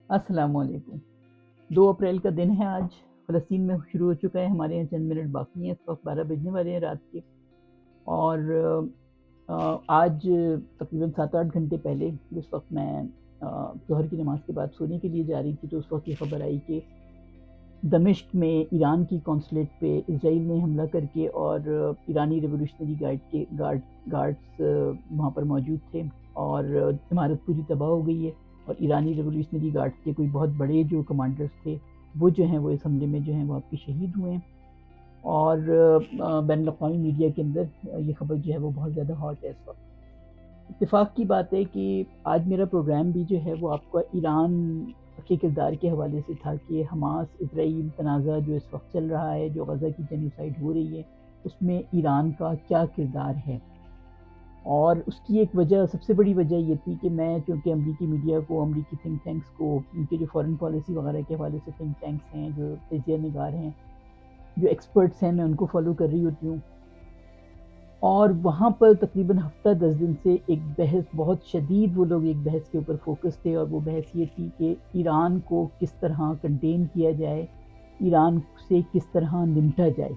السلام علیکم۔ 2 اپریل کا دن ہے آج۔ فلسطین میں شروع ہو چکا ہے، ہمارے یہاں چند منٹ باقی ہیں، اس وقت 12 بجنے والے ہیں رات کے۔ اور آج تقریباً 7-8 گھنٹے پہلے جس وقت میں ظہر کی نماز کے بعد سونے کے لیے جا رہی تھی تو اس وقت یہ خبر آئی کہ دمشق میں ایران کی قونصلیٹ پہ اسرائیل نے حملہ کر کے، اور ایرانی ریولوشنری گارڈز وہاں پر موجود تھے، اور عمارت پوری تباہ ہو گئی ہے۔ اور ایرانی ریولوشنری گارڈز کے کوئی بہت بڑے جو کمانڈرز تھے وہ جو ہیں وہ اس حملے میں جو ہیں وہ آپ کے شہید ہوئے ہیں۔ اور بین الاقوامی میڈیا کے اندر یہ خبر جو ہے وہ بہت زیادہ ہاٹ ہے اس وقت۔ اتفاق کی بات ہے کہ آج میرا پروگرام بھی جو ہے وہ آپ کا ایران کے کردار کے حوالے سے تھا کہ حماس اسرائیل تنازع جو اس وقت چل رہا ہے، جو غزہ کی جینوسائیڈ ہو رہی ہے، اس میں ایران کا کیا کردار ہے۔ اور اس کی ایک وجہ، سب سے بڑی وجہ یہ تھی کہ میں چونکہ امریکی میڈیا کو، امریکی تھنک ٹینکس کو، ان کے جو فارن پالیسی وغیرہ کے حوالے سے تھنک ٹینکس ہیں، جو تجزیہ نگار ہیں، جو ایکسپرٹس ہیں، میں ان کو فالو کر رہی ہوتی ہوں۔ اور وہاں پر تقریباً ہفتہ 10 دن سے ایک بحث بہت شدید، وہ لوگ ایک بحث کے اوپر فوکس تھے، اور وہ بحث یہ تھی کہ ایران کو کس طرح کنٹین کیا جائے، ایران سے کس طرح نمٹا جائے۔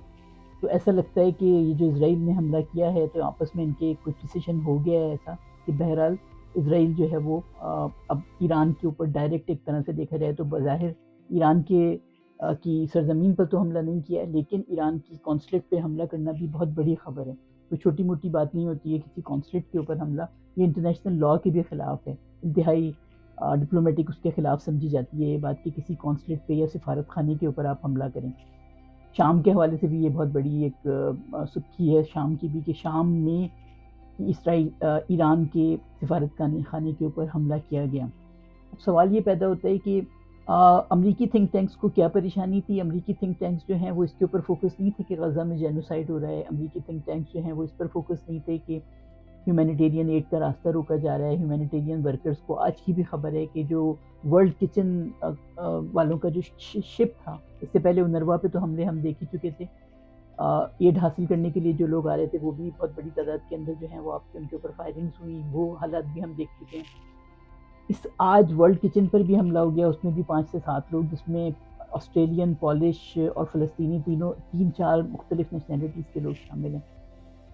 تو ایسا لگتا ہے کہ یہ جو اسرائیل نے حملہ کیا ہے تو آپس میں ان کے کچھ ڈیسیشن ہو گیا ہے ایسا کہ بہرحال اسرائیل جو ہے وہ اب ایران کے اوپر ڈائریکٹ ایک طرح سے دیکھا جائے تو بظاہر ایران کی سرزمین پر تو حملہ نہیں کیا، لیکن ایران کی قونصلیٹ پہ حملہ کرنا بھی بہت بڑی خبر ہے۔ کوئی چھوٹی موٹی بات نہیں ہوتی ہے کسی قونصلیٹ کے اوپر حملہ، یہ انٹرنیشنل لاء کے بھی خلاف ہے، انتہائی ڈپلومیٹک اس کے خلاف سمجھی جاتی ہے یہ بات کہ کسی قونصلیٹ پہ یا سفارت خانے کے اوپر آپ حملہ کریں۔ شام کے حوالے سے بھی یہ بہت بڑی ایک سرخی ہے شام کی بھی، کہ شام میں ایران کے سفارت خانے کے اوپر حملہ کیا گیا۔ اب سوال یہ پیدا ہوتا ہے کہ امریکی تھنک ٹینکس کو کیا پریشانی تھی؟ امریکی تھنک ٹینکس جو ہیں وہ اس کے اوپر فوکس نہیں تھے کہ غزہ میں جینوسائیڈ ہو رہا ہے، امریکی تھنک ٹینکس جو ہیں وہ اس پر فوکس نہیں تھے کہ ہیومینیٹیرین ایڈ کا راستہ روکا جا رہا ہے، ہیومینیٹیرین ورکرز کو۔ آج کی بھی خبر ہے کہ جو ورلڈ کچن والوں کا جو شپ تھا، اس سے پہلے انروا پہ تو ہم دیکھ ہی چکے تھے، ایڈ حاصل کرنے کے لیے جو لوگ آ رہے تھے وہ بھی بہت بڑی تعداد کے اندر جو ہیں وہ آپ کے ان کے اوپر فائرنگز ہوئی، وہ حالات بھی ہم دیکھ چکے ہیں۔ اس آج ورلڈ کچن پر بھی حملہ ہو گیا، اس میں بھی 5 سے 7 لوگ، جس میں آسٹریلین، پولش اور فلسطینی، 3-4 مختلف نیشنلٹیز کے لوگ شامل ہیں۔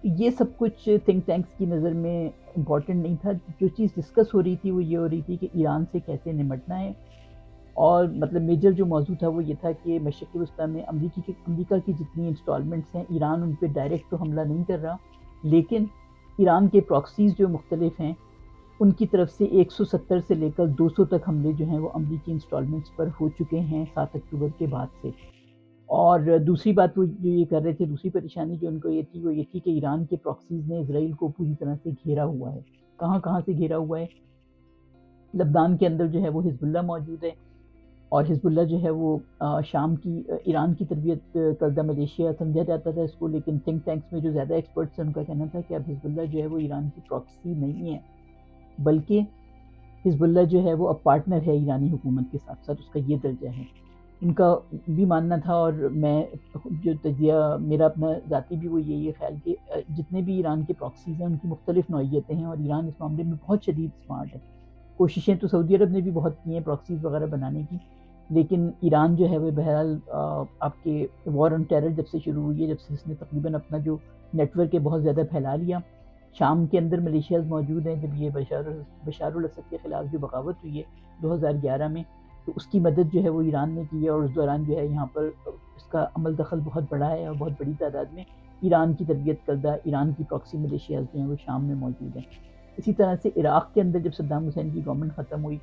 یہ سب کچھ تھنک ٹینکس کی نظر میں امپورٹنٹ نہیں تھا۔ جو چیز ڈسکس ہو رہی تھی وہ یہ ہو رہی تھی کہ ایران سے کیسے نمٹنا ہے، اور مطلب میجر جو موضوع تھا وہ یہ تھا کہ مشرق وسطیٰ میں امریکہ کی جتنی انسٹالمنٹس ہیں، ایران ان پہ ڈائریکٹ تو حملہ نہیں کر رہا، لیکن ایران کے پراکسیز جو مختلف ہیں ان کی طرف سے 170 سے لے کر 200 تک حملے جو ہیں وہ امریکی انسٹالمنٹس پر ہو چکے ہیں 7 اکتوبر کے بعد سے۔ اور دوسری بات وہ جو یہ کر رہے تھے، دوسری پریشانی جو ان کو یہ تھی وہ یہ تھی کہ ایران کے پراکسیز نے اسرائیل کو پوری طرح سے گھیرا ہوا ہے۔ کہاں کہاں سے گھیرا ہوا ہے؟ لبنان کے اندر جو ہے وہ حزب اللہ موجود ہے، اور حزب اللہ جو ہے وہ شام کی ایران کی تربیت کردہ ملیشیا سمجھا جاتا تھا اس کو، لیکن تھنک ٹینکس میں جو زیادہ ایکسپرٹس ہیں ان کا کہنا تھا کہ اب حزب اللہ جو ہے وہ ایران کی پراکسی نہیں ہے، بلکہ حزب اللہ جو ہے وہ اب پارٹنر ہے ایرانی حکومت کے ساتھ ساتھ، اس کا یہ درجہ ہے۔ ان کا بھی ماننا تھا، اور میں جو تجزیہ میرا اپنا ذاتی بھی وہ یہی خیال کہ جتنے بھی ایران کے پراکسیز ہیں ان کی مختلف نوعیتیں ہیں، اور ایران اس معاملے میں بہت شدید اسمارٹ ہے۔ کوششیں تو سعودی عرب نے بھی بہت کی ہیں پراکسیز وغیرہ بنانے کی، لیکن ایران جو ہے وہ بہرحال آپ کے وار آن ٹیرر جب سے شروع ہوئی ہے، جب سے اس نے تقریباً اپنا جو نیٹ ورک ہے بہت زیادہ پھیلا لیا، شام کے اندر ملیشیاز موجود ہیں۔ جب یہ بشار الاسد کے خلاف جو بغاوت ہوئی ہے 2011 میں، تو اس کی مدد جو ہے وہ ایران نے کی ہے، اور اس دوران جو ہے یہاں پر اس کا عمل دخل بہت بڑا ہے، اور بہت بڑی تعداد میں ایران کی تربیت کردہ ایران کی پراکسی ملیشیاز جو ہیں وہ شام میں موجود ہیں۔ اسی طرح سے عراق کے اندر جب صدام حسین کی گورنمنٹ ختم ہوئی،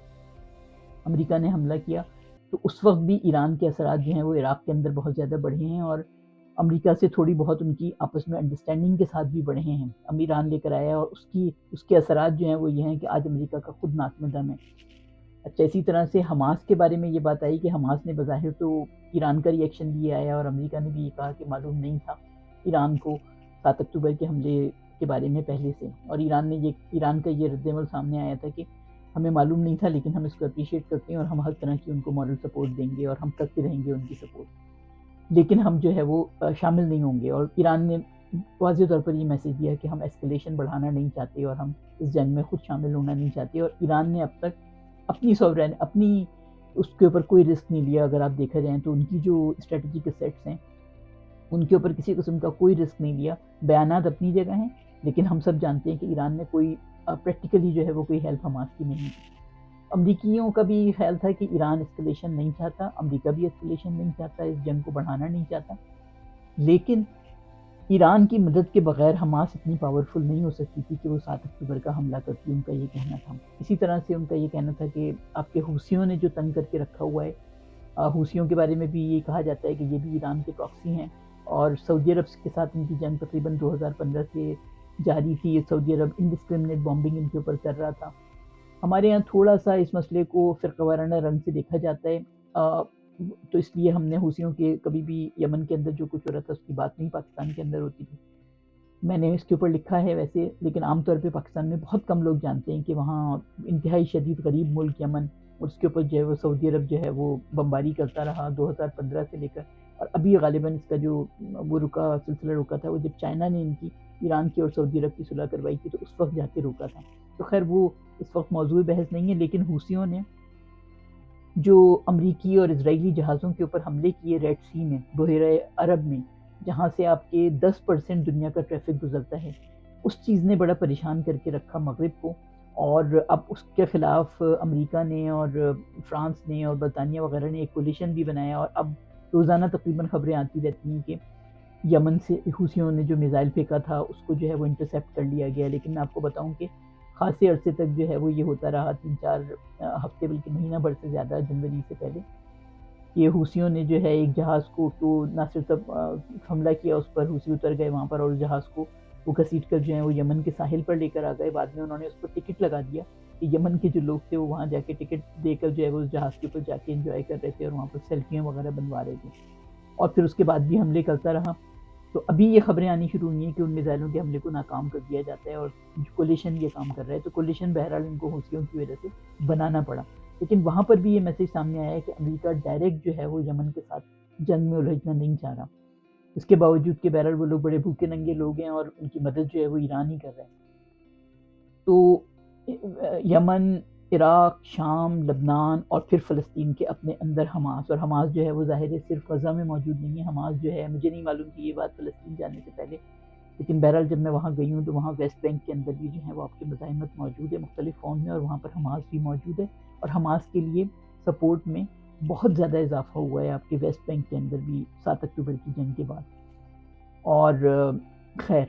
امریکہ نے حملہ کیا، تو اس وقت بھی ایران کے اثرات جو ہیں وہ عراق کے اندر بہت زیادہ بڑھے ہیں، اور امریکہ سے تھوڑی بہت ان کی آپس میں انڈرسٹینڈنگ کے ساتھ بھی بڑھے ہیں، ایران لے کر آیا، اور اس کے اثرات جو ہیں وہ یہ ہیں کہ آج امریکہ کا خود ناک میں دم ہے۔ اچھا، اسی طرح سے حماس کے بارے میں یہ بات آئی کہ حماس نے بظاہر تو ایران کا ریئیکشن بھی آیا، اور امریکہ نے بھی یہ کہا کہ معلوم نہیں تھا ایران کو 7 اکتوبر کے حملے کے بارے میں پہلے سے، اور ایران کا یہ رد عمل سامنے آیا تھا کہ ہمیں معلوم نہیں تھا، لیکن ہم اس کو اپریشیٹ کرتے ہیں، اور ہم ہر طرح کی ان کو مورل سپورٹ دیں گے، اور ہم کرتے رہیں گے ان کی سپورٹ، لیکن ہم جو ہے وہ شامل نہیں ہوں گے۔ اور ایران نے واضح طور پر یہ میسج دیا کہ ہم ایسکلیشن بڑھانا نہیں چاہتے، اور ہم اس جنگ میں خود شامل ہونا نہیں چاہتے، اور ایران نے اب تک اپنی اس کے اوپر کوئی رسک نہیں لیا. اگر آپ دیکھا جائیں تو ان کی جو اسٹریٹجک سیٹس ہیں ان کے اوپر کسی قسم کا کوئی رسک نہیں لیا. بیانات اپنی جگہ ہیں لیکن ہم سب جانتے ہیں کہ ایران نے کوئی پریکٹیکلی جو ہے وہ کوئی ہیلپ حماس کی نہیں کی. امریکیوں کا بھی خیال تھا کہ ایران اسکلیشن نہیں چاہتا, امریکہ بھی اسکلیشن نہیں چاہتا, اس جنگ کو بڑھانا نہیں چاہتا, لیکن ایران کی مدد کے بغیر حماس اتنی پاورفل نہیں ہو سکتی تھی کہ وہ 7 اکتوبر کا حملہ کرتی. ان کا یہ کہنا تھا. اسی طرح سے ان کا یہ کہنا تھا کہ آپ کے حوثیوں نے جو تنگ کر کے رکھا ہوا ہے, حوثیوں کے بارے میں بھی یہ کہا جاتا ہے کہ یہ بھی ایران کے پراکسی ہیں, اور سعودی عرب کے ساتھ ان کی جنگ تقریباً 2015 سے جاری تھی. سعودی عرب انڈسکرمنیٹ بامبنگ ان کے اوپر کر رہا تھا. ہمارے یہاں تھوڑا سا اس مسئلے کو فرقہ وارانہ رنگ سے دیکھا جاتا ہے, تو اس لیے ہم نے حوثیوں کے کبھی بھی یمن کے اندر جو کچھ ہو رہا تھا اس کی بات نہیں پاکستان کے اندر ہوتی تھی. میں نے اس کے اوپر لکھا ہے ویسے, لیکن عام طور پہ پاکستان میں بہت کم لوگ جانتے ہیں کہ وہاں انتہائی شدید غریب ملک یمن, اور اس کے اوپر جو ہے وہ سعودی عرب جو ہے وہ بمباری کرتا رہا 2015 سے لے کر, اور ابھی غالباً اس کا جو وہ سلسلہ رکا تھا وہ جب چائنا نے ان کی ایران کی اور سعودی عرب کی صلح کروائی تھی تو اس وقت جا کے روکا تھا. تو خیر وہ اس وقت موضوع بحث نہیں ہے, لیکن حوثیوں نے جو امریکی اور اسرائیلی جہازوں کے اوپر حملے کیے ریڈ سی میں, بحیرہ عرب میں, جہاں سے آپ کے 10% دنیا کا ٹریفک گزرتا ہے, اس چیز نے بڑا پریشان کر کے رکھا مغرب کو. اور اب اس کے خلاف امریکہ نے اور فرانس نے اور برطانیہ وغیرہ نے ایک کولیشن بھی بنایا, اور اب روزانہ تقریباً خبریں آتی رہتی ہیں کہ یمن سے حوثیوں نے جو میزائل پھینکا تھا اس کو جو ہے وہ انٹرسیپٹ کر لیا گیا. لیکن میں آپ کو بتاؤں کہ خاصے عرصے تک جو ہے وہ یہ ہوتا رہا, 3-4 ہفتے بلکہ مہینہ بھر سے زیادہ, جنوری سے پہلے, یہ حوثیوں نے جو ہے ایک جہاز کو تو نہ صرف حملہ کیا اس پر, حوثی اتر گئے وہاں پر اور اس جہاز کو وہ گھسیٹ کر جو ہے وہ یمن کے ساحل پر لے کر آ گئے. بعد میں انہوں نے اس پر ٹکٹ لگا دیا کہ یمن کے جو لوگ تھے وہ وہاں جا کے ٹکٹ دے کر جو ہے وہ اس جہاز کے اوپر جا کے انجوائے کر رہے تھے اور وہاں پر سیلفیاں وغیرہ بنوا رہے تھے, اور پھر اس کے بعد بھی حملے کرتا رہا. تو ابھی یہ خبریں آنی شروع ہوئی ہیں کہ ان میزائلوں کے حملے کو ناکام کر دیا جاتا ہے اور کولیشن یہ کام کر رہا ہے. تو کولیشن بہرحال ان کو حوثیوں کی وجہ سے بنانا پڑا, لیکن وہاں پر بھی یہ میسج سامنے آیا ہے کہ امریکہ ڈائریکٹ جو ہے وہ یمن کے ساتھ جنگ میں الجھنا نہیں چاہ رہا, اس کے باوجود کہ بہرحال وہ لوگ بڑے بھوکے ننگے لوگ ہیں اور ان کی مدد جو ہے وہ ایران ہی کر رہے ہیں. تو یمن, عراق, شام, لبنان اور پھر فلسطین کے اپنے اندر حماس, اور حماس جو ہے وہ ظاہر ہے صرف غزہ میں موجود نہیں ہے. حماس جو ہے, مجھے نہیں معلوم تھی یہ بات فلسطین جانے سے پہلے, لیکن بہرحال جب میں وہاں گئی ہوں تو وہاں ویسٹ بینک کے اندر بھی جو ہے وہ آپ کے مزاحمت موجود ہے مختلف فارم میں, اور وہاں پر حماس بھی موجود ہے, اور حماس کے لیے سپورٹ میں بہت زیادہ اضافہ ہوا ہے آپ کے ویسٹ بینک کے اندر بھی 7 اکتوبر کی جنگ کے بعد. اور خیر,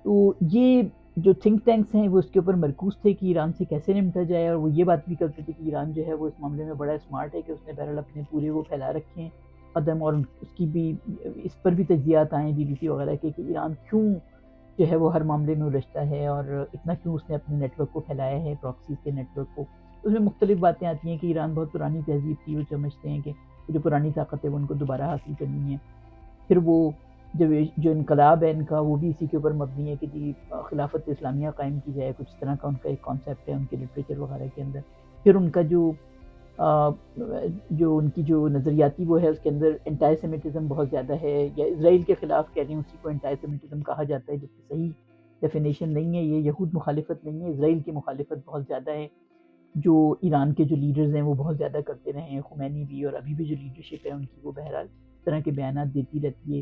تو یہ جو تھنک ٹینکس ہیں وہ اس کے اوپر مرکوز تھے کہ ایران سے کیسے نمٹا جائے, اور وہ یہ بات بھی کرتے تھے کہ ایران جو ہے وہ اس معاملے میں بڑا اسمارٹ ہے کہ اس نے بہرحال اپنے پورے وہ پھیلا رکھے ہیں قدم, اور اس کی بھی اس پر بھی تجزیات آئے بی بی سی وغیرہ کے کہ ایران کیوں جو ہے وہ ہر معاملے میں الجھتا ہے اور اتنا کیوں اس نے اپنے نیٹ ورک کو پھیلایا ہے, پراکسیز کے نیٹ ورک کو. اس میں مختلف باتیں آتی ہیں کہ ایران بہت پرانی تہذیب تھی, وہ سمجھتے ہیں کہ جو پرانی طاقت ہے وہ ان کو دوبارہ حاصل کرنی ہے. پھر وہ جو انقلاب ہے ان کا وہ بھی اسی کے اوپر مبنی ہے کہ جی خلافت اسلامیہ قائم کی جائے, کچھ طرح کا ان کا ایک کانسیپٹ ہے ان کے لٹریچر وغیرہ کے اندر. پھر ان کا جو ان کی جو نظریاتی وہ ہے اس کے اندر انٹائی سیمیٹزم بہت زیادہ ہے, یا اسرائیل کے خلاف کہہ رہے ہیں اسی کو انٹائی سیمیٹزم کہا جاتا ہے, جبکہ صحیح ڈیفینیشن نہیں ہے یہ. یہود مخالفت نہیں ہے, اسرائیل کی مخالفت بہت زیادہ ہے, جو ایران کے جو لیڈرز ہیں وہ بہت زیادہ کرتے رہے ہیں, خمینی بھی, اور ابھی بھی جو لیڈرشپ ہے ان کی وہ بہرحال اس طرح کے بیانات دیتی رہتی ہے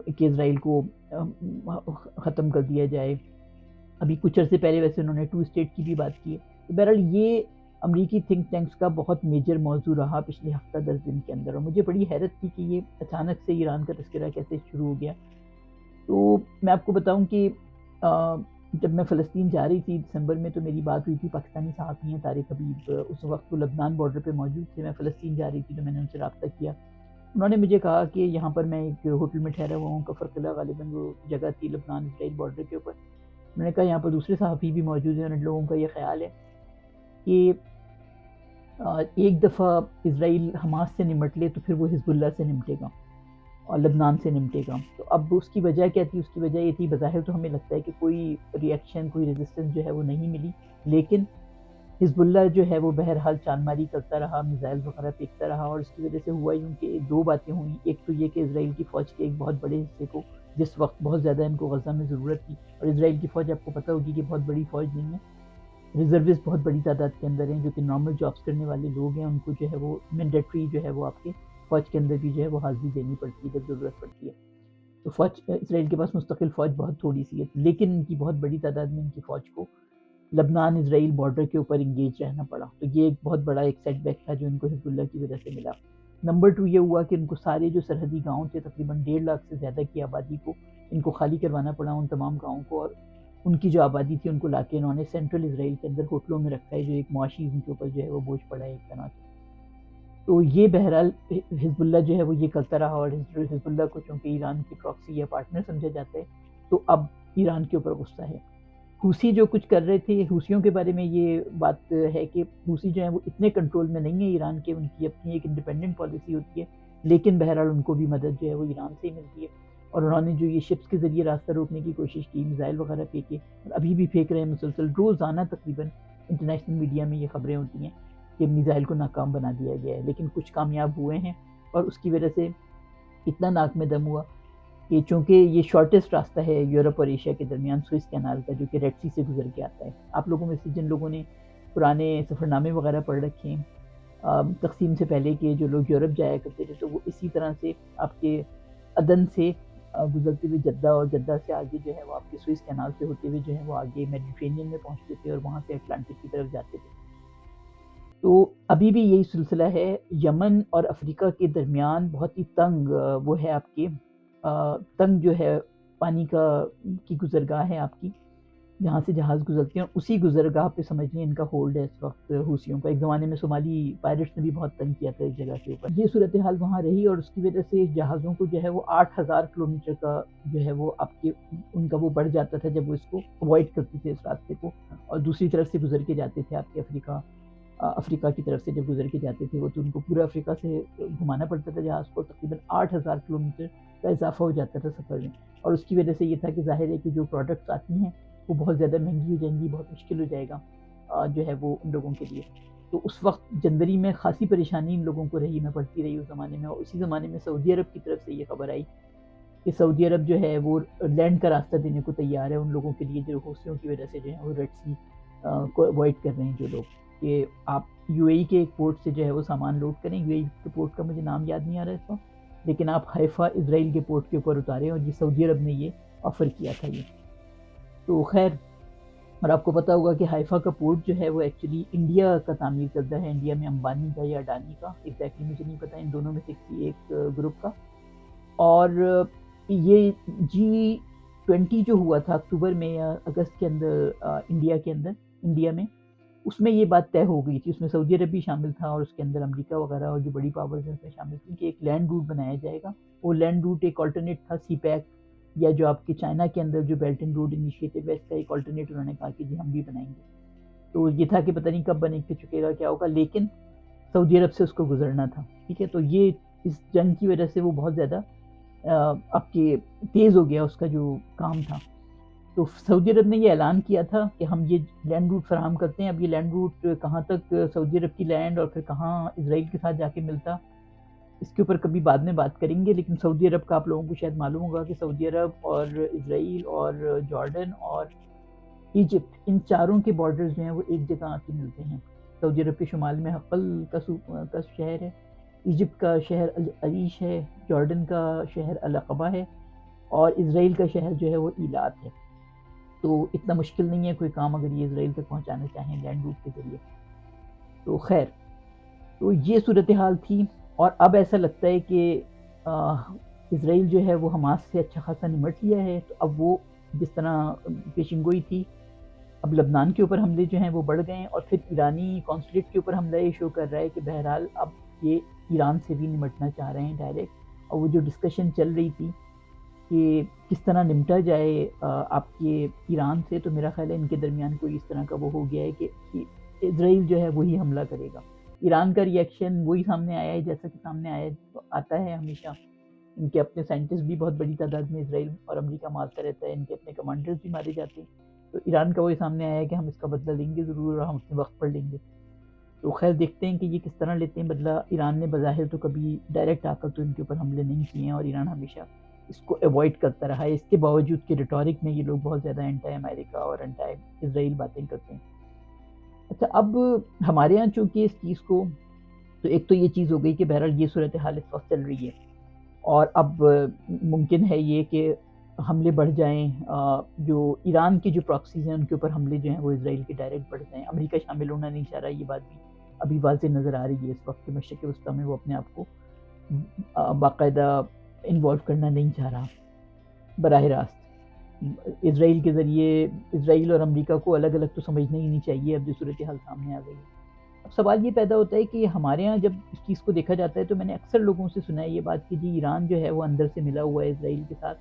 کہ اسرائیل کو ختم کر دیا جائے. ابھی کچھ عرصے پہلے ویسے انہوں نے 2 اسٹیٹ کی بھی بات کی ہے. تو بہرحال یہ امریکی تھنک ٹینکس کا بہت میجر موضوع رہا پچھلے ہفتہ 10 دن کے اندر, اور مجھے بڑی حیرت تھی کہ یہ اچانک سے ایران کا تذکرہ کیسے شروع ہو گیا. تو میں آپ کو بتاؤں کہ جب میں فلسطین جا رہی تھی دسمبر میں تو میری بات ہوئی تھی پاکستانی صحافی ہیں طارق حبیب, اس وقت وہ لبنان بارڈر پہ موجود تھے, میں فلسطین جا رہی تھی تو میں نے ان سے رابطہ کیا. انہوں نے مجھے کہا کہ یہاں پر میں ایک ہوٹل میں ٹھہرا ہوا ہوں, کفر قلعہ غالباً وہ جگہ تھی لبنان اسرائیل بارڈر کے اوپر. میں نے کہا یہاں پر دوسرے صحافی بھی موجود ہیں, اور ان لوگوں کا یہ خیال ہے کہ ایک دفعہ اسرائیل حماس سے نمٹ لے تو پھر وہ حزب اللہ سے نمٹے گا اور لبنان سے نمٹے گا. تو اب اس کی وجہ کیا تھی؟ اس کی وجہ یہ تھی, بظاہر تو ہمیں لگتا ہے کہ کوئی ریئیکشن, کوئی ریزسٹنس جو ہے وہ نہیں ملی, لیکن حزب اللہ جو ہے وہ بہرحال چان ماری کرتا رہا, میزائل وغیرہ پھینکتا رہا, اور اس کی وجہ سے ہوا یوں کہ 2 باتیں ہوئیں. ایک تو یہ کہ اسرائیل کی فوج کے ایک بہت بڑے حصے کو جس وقت بہت زیادہ ان کو غزہ میں ضرورت تھی, اور اسرائیل کی فوج آپ کو پتہ ہوگی کہ بہت بڑی فوج نہیں ہے, ریزرویس بہت بڑی تعداد کے اندر ہیں، جو کہ نارمل جابس کرنے والے لوگ ہیں، ان کو جو ہے وہ مینڈیٹری جو ہے وہ آپ کے فوج کے اندر بھی جو ہے وہ حاضری دینی پڑتی ہے جب ضرورت پڑتی ہے. تو فوج اسرائیل کے پاس مستقل فوج بہت تھوڑی سی ہے، لیکن ان کی بہت بڑی تعداد میں ان کی فوج کو لبنان اسرائیل بارڈر کے اوپر انگیج رہنا پڑا. تو یہ ایک بہت بڑا ایک سیٹ بیک تھا جو ان کو حزب اللہ کی وجہ سے ملا. نمبر 2 یہ ہوا کہ ان کو سارے جو سرحدی گاؤں تھے، تقریباً 1.5 لاکھ سے زیادہ کی آبادی کو ان کو خالی کروانا پڑا، ان تمام گاؤں کو، اور ان کی جو آبادی تھی ان کو لا کے انہوں نے سینٹرل اسرائیل کے اندر ہوٹلوں میں رکھا ہے، جو ایک معاشی ان کے اوپر جو ہے وہ بوجھ پڑا ہے ایک طرح سے. تو یہ بہرحال حزب اللہ جو ہے وہ یہ کرتا رہا، اور حزب اللہ کو چونکہ ایران کی پراکسی یا پارٹنر سمجھا جاتا ہے تو اب ایران کے اوپر غصہ ہے. حوثی جو کچھ کر رہے تھے، حوثیوں کے بارے میں یہ بات ہے کہ حوثی جو ہیں وہ اتنے کنٹرول میں نہیں ہے ایران کے، ان کی اپنی ایک انڈیپینڈنٹ پالیسی ہوتی ہے، لیکن بہرحال ان کو بھی مدد جو ہے وہ ایران سے ہی ملتی ہے. اور انہوں نے جو یہ شپس کے ذریعے راستہ روکنے کی کوشش کی، میزائل وغیرہ پھینکے، اور ابھی بھی پھینک رہے ہیں مسلسل، روزانہ تقریباً انٹرنیشنل میڈیا میں یہ خبریں ہوتی ہیں کہ میزائل کو ناکام بنا دیا گیا ہے، لیکن کچھ کامیاب ہوئے ہیں. اور اس کی وجہ سے اتنا ناک میں دم ہوا کہ چونکہ یہ شارٹیسٹ راستہ ہے یورپ اور ایشیا کے درمیان، سوئس کینال کا، جو کہ ریڈ سی سے گزر کے آتا ہے. آپ لوگوں میں سے جن لوگوں نے پرانے سفر نامے وغیرہ پڑھ رکھے ہیں تقسیم سے پہلے کے، جو لوگ یورپ جایا کرتے تھے، تو وہ اسی طرح سے آپ کے عدن سے گزرتے ہوئے جدہ، اور جدہ سے آگے جو ہے وہ آپ کے سوئس کینال سے ہوتے ہوئے جو ہے وہ آگے میڈیٹرینین میں پہنچتے تھے، اور وہاں سے اٹلانٹک کی طرف جاتے تھے. تو ابھی بھی یہی سلسلہ ہے. یمن اور افریقہ کے درمیان بہت ہی تنگ وہ ہے آپ کے تنگ جو ہے پانی کی گزرگاہ ہے آپ کی، جہاں سے جہاز گزرتے ہیں، اسی گزرگاہ پہ سمجھ لیں ان کا ہولڈ ہے اس وقت حوثیوں کا. ایک زمانے میں صومالی پائرٹس نے بھی بہت تنگ کیا تھا اس جگہ کے اوپر. یہ صورتحال وہاں رہی، اور اس کی وجہ سے جہازوں کو جو ہے وہ 8,000 کلومیٹر کا جو ہے وہ آپ کے ان کا وہ بڑھ جاتا تھا جب وہ اس کو اوائڈ کرتے تھے اس راستے کو، اور دوسری طرف سے گزر کے جاتے تھے آپ کے افریقہ کی طرف سے جب گزر کے جاتے تھے وہ، تو ان کو پورا افریقہ سے گھمانا پڑتا تھا جہاز کو. تقریباً 8,000 کلومیٹر کا اضافہ ہو جاتا تھا سفر میں، اور اس کی وجہ سے یہ تھا کہ ظاہر ہے کہ جو پروڈکٹس آتی ہیں وہ بہت زیادہ مہنگی ہو جائیں گی، بہت مشکل ہو جائے گا جو ہے وہ ان لوگوں کے لیے. تو اس وقت جنوری میں خاصی پریشانی ان لوگوں کو رہی، میں پڑھتی رہی اس زمانے میں. اور اسی زمانے میں سعودی عرب کی طرف سے یہ خبر آئی کہ سعودی عرب جو ہے وہ لینڈ کا راستہ دینے کو تیار ہے ان لوگوں کے لیے جو حوثیوں کی وجہ سے جو ہے وہ ریڈ سی کو اوائڈ کر رہے ہیں جو لوگ، کہ آپ یو اے ای کے ایک پورٹ سے جو ہے وہ سامان لوڈ کریں. یو اے ای کے پورٹ کا مجھے نام یاد نہیں آ رہا ہے اس وقت، لیکن آپ حیفا اسرائیل کے پورٹ کے اوپر اتاریں، اور یہ سعودی عرب نے یہ آفر کیا تھا یہ. تو خیر، اور آپ کو پتہ ہوگا کہ حیفا کا پورٹ جو ہے وہ ایکچولی انڈیا کا تعمیر کردہ ہے، انڈیا میں امبانی کا یا اڈانی کا، ایگزیکٹلی مجھے نہیں پتہ، ان دونوں میں سے کسی ایک گروپ کا. اور یہ G20 جو ہوا تھا اکتوبر میں یا اگست کے اندر انڈیا میں، اس میں یہ بات طے ہو گئی تھی. اس میں سعودی عرب بھی شامل تھا، اور اس کے اندر امریکہ وغیرہ اور جو بڑی پاورز ہیں اس میں شامل تھی، کہ ایک لینڈ روٹ بنایا جائے گا. وہ لینڈ روٹ ایک آلٹرنیٹ تھا سی پیک، یا جو آپ کے چائنا کے اندر جو بیلٹ اینڈ روڈ انیشیٹو ہے اس کا ایک آلٹرنیٹ انہوں نے کہا کہ جی ہم بھی بنائیں گے. تو یہ تھا کہ پتہ نہیں کب بنے کے چکے گا کیا ہوگا، لیکن سعودی عرب سے اس کو گزرنا تھا. ٹھیک ہے، تو یہ اس جنگ کی وجہ سے وہ بہت زیادہ آپ کے تیز ہو گیا اس کا جو کام تھا. تو سعودی عرب نے یہ اعلان کیا تھا کہ ہم یہ لینڈ روٹ فراہم کرتے ہیں. اب یہ لینڈ روٹ کہاں تک سعودی عرب کی لینڈ اور پھر کہاں اسرائیل کے ساتھ جا کے ملتا، اس کے اوپر کبھی بعد میں بات کریں گے. لیکن سعودی عرب کا آپ لوگوں کو شاید معلوم ہوگا کہ سعودی عرب اور اسرائیل اور جارڈن اور ایجپٹ، ان چاروں کے بارڈرز جو ہیں وہ ایک جگہ آ کے ملتے ہیں. سعودی عرب کے شمال میں حقل کا شہر ہے، ایجپٹ کا شہر العریش ہے، جارڈن کا شہر العقبہ ہے، اور اسرائیل کا شہر جو ہے وہ ایلات ہے. تو اتنا مشکل نہیں ہے کوئی کام اگر یہ اسرائیل تک پہنچانا چاہیں لینڈ روٹ کے ذریعے. تو خیر، تو یہ صورتحال تھی. اور اب ایسا لگتا ہے کہ اسرائیل جو ہے وہ حماس سے اچھا خاصا نمٹ لیا ہے. تو اب وہ جس طرح پیشن گوئی تھی، اب لبنان کے اوپر حملے جو ہیں وہ بڑھ گئے ہیں، اور پھر ایرانی کانسولیٹ کے اوپر حملہ یہ شو کر رہا ہے کہ بہرحال اب یہ ایران سے بھی نمٹنا چاہ رہے ہیں ڈائریکٹ. اور وہ جو ڈسکشن چل رہی تھی کہ کس طرح نمٹا جائے آپ کے ایران سے، تو میرا خیال ہے ان کے درمیان کوئی اس طرح کا وہ ہو گیا ہے کہ اسرائیل جو ہے وہی حملہ کرے گا. ایران کا ریئیکشن وہی سامنے آیا ہے جیسا کہ سامنے آتا ہے ہمیشہ. ان کے اپنے سائنٹسٹ بھی بہت بڑی تعداد میں اسرائیل اور امریکہ مارتا رہتا ہے، ان کے اپنے کمانڈرز بھی مارے جاتے ہیں. تو ایران کا وہی سامنے آیا ہے کہ ہم اس کا بدلہ لیں گے ضرور، اور ہم اپنے وقت پر لیں گے. تو خیر دیکھتے ہیں کہ یہ کس طرح لیتے ہیں بدلہ. ایران نے بظاہر تو کبھی ڈائریکٹ آ کر تو ان کے اوپر حملے نہیں کیے ہیں، اور ایران ہمیشہ اس کو ایوائڈ کرتا رہا ہے، اس کے باوجود کہ ریٹورک میں یہ لوگ بہت زیادہ اینٹی امریکہ اور اینٹی اسرائیل باتیں کرتے ہیں. اچھا، اب ہمارے یہاں چونکہ اس چیز کو، تو ایک تو یہ چیز ہو گئی کہ بہرحال یہ صورتحال اس وقت چل رہی ہے، اور اب ممکن ہے یہ کہ حملے بڑھ جائیں، جو ایران کی جو پراکسیز ہیں ان کے اوپر حملے جو ہیں وہ اسرائیل کے ڈائریکٹ بڑھ جائیں۔ امریکہ شامل ہونا نہیں چاہ رہا، یہ بات بھی ابھی واضح نظر آ رہی ہے اس وقت کہ مشرق وسطیٰ میں وہ اپنے آپ کو باقاعدہ انوالو کرنا نہیں چاہ رہا براہ راست۔ اسرائیل کے ذریعے اسرائیل اور امریکہ کو الگ الگ تو سمجھنا ہی نہیں چاہیے اب جو صورتحال سامنے آ گئی ہے۔ اب سوال یہ پیدا ہوتا ہے کہ ہمارے ہاں جب اس چیز کو دیکھا جاتا ہے تو میں نے اکثر لوگوں سے سنا ہے یہ بات کہ جی ایران جو ہے وہ اندر سے ملا ہوا ہے اسرائیل کے ساتھ،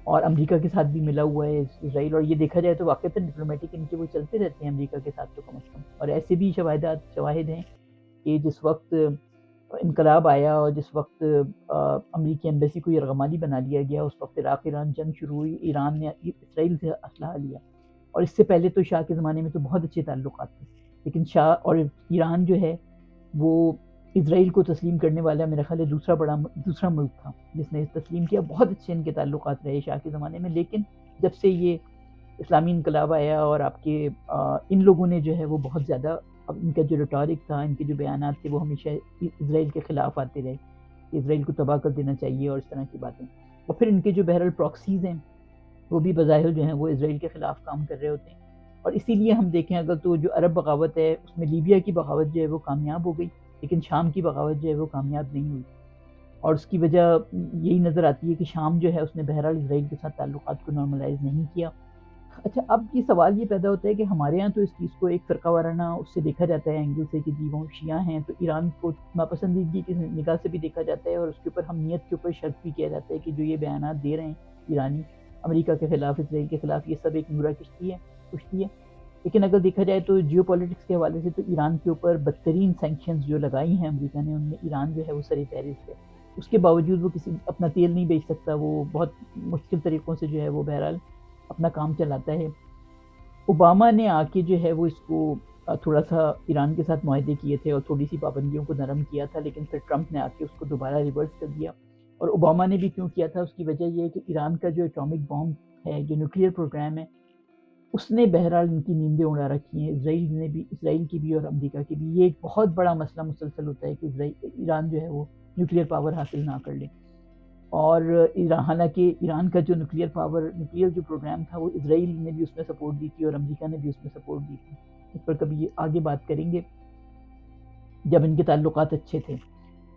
اور امریکہ کے ساتھ بھی ملا ہوا ہے اسرائیل، اور یہ دیکھا جائے تو واقعتاً ڈپلومیٹک ان کے وہ چلتے رہتے ہیں امریکہ کے ساتھ تو کم از کم، اور ایسے بھی شواہد ہیں کہ جس وقت انقلاب آیا اور جس وقت امریکی ایمبیسی کو یرغمالی بنا لیا گیا، اس وقت عراق ایران جنگ شروع ہوئی، ایران نے اسرائیل سے اسلحہ لیا، اور اس سے پہلے تو شاہ کے زمانے میں تو بہت اچھے تعلقات تھے، لیکن شاہ اور ایران جو ہے وہ اسرائیل کو تسلیم کرنے والا میرا خیال ہے دوسرا ملک تھا جس نے تسلیم کیا۔ بہت اچھے ان کے تعلقات رہے شاہ کے زمانے میں، لیکن جب سے یہ اسلامی انقلاب آیا اور آپ کے ان لوگوں نے جو ہے وہ بہت زیادہ، اب ان کا جو ریٹورک تھا، ان کے جو بیانات تھے وہ ہمیشہ اسرائیل کے خلاف آتے رہے کہ اسرائیل کو تباہ کر دینا چاہیے اور اس طرح کی باتیں، اور پھر ان کے جو بہرحال پراکسیز ہیں وہ بھی بظاہر جو ہیں وہ اسرائیل کے خلاف کام کر رہے ہوتے ہیں، اور اسی لیے ہم دیکھیں اگر تو جو عرب بغاوت ہے اس میں لیبیا کی بغاوت جو ہے وہ کامیاب ہو گئی، لیکن شام کی بغاوت جو ہے وہ کامیاب نہیں ہوئی، اور اس کی وجہ یہی نظر آتی ہے کہ شام جو ہے اس نے بہرحال اسرائیل کے ساتھ تعلقات کو نارملائز نہیں کیا۔ اچھا، اب یہ سوال یہ پیدا ہوتا ہے کہ ہمارے ہاں تو اس چیز کو ایک فرقہ وارانہ اس سے دیکھا جاتا ہے اینگل سے کہ جی وہ شیعہ ہیں تو ایران کو ناپسندیدگی کی نگاہ سے بھی دیکھا جاتا ہے، اور اس کے اوپر ہمیت کے اوپر شک بھی کیا جاتا ہے کہ جو یہ بیانات دے رہے ہیں ایرانی امریکہ کے خلاف، اسرائیل کے خلاف، یہ سب ایک نورا کشتی ہے۔ لیکن اگر دیکھا جائے تو جیو پولیٹکس کے حوالے سے تو ایران کے اوپر بدترین سینکشنز جو لگائی ہیں امریکہ نے، ان میں ایران جو ہے وہ سر فہرست ہے، اس کے باوجود وہ کسی اپنا تیل نہیں بیچ سکتا، وہ بہت مشکل طریقوں سے جو ہے وہ بہرحال اپنا کام چلاتا ہے۔ اوباما نے آ کے جو ہے وہ اس کو تھوڑا سا ایران کے ساتھ معاہدے کیے تھے اور تھوڑی سی پابندیوں کو نرم کیا تھا، لیکن پھر ٹرمپ نے آ کے اس کو دوبارہ ریورس کر دیا، اور اوباما نے بھی کیوں کیا تھا اس کی وجہ یہ ہے کہ ایران کا جو ایٹامک بام ہے، جو نیوکلیئر پروگرام ہے، اس نے بہرحال ان کی نیندیں اڑا رکھی ہیں، اسرائیل کی بھی اور امریکہ کی بھی۔ یہ ایک بہت بڑا مسئلہ مسلسل ہوتا ہے کہ ایران جو ہے وہ نیوکلیئر پاور حاصل نہ کر لے، اور حالانکہ ایران کا جو نیوکلیئر جو پروگرام تھا وہ اسرائیل نے بھی اس میں سپورٹ دی تھی اور امریکہ نے بھی اس میں سپورٹ دی تھی، اس پر کبھی آگے بات کریں گے جب ان کے تعلقات اچھے تھے۔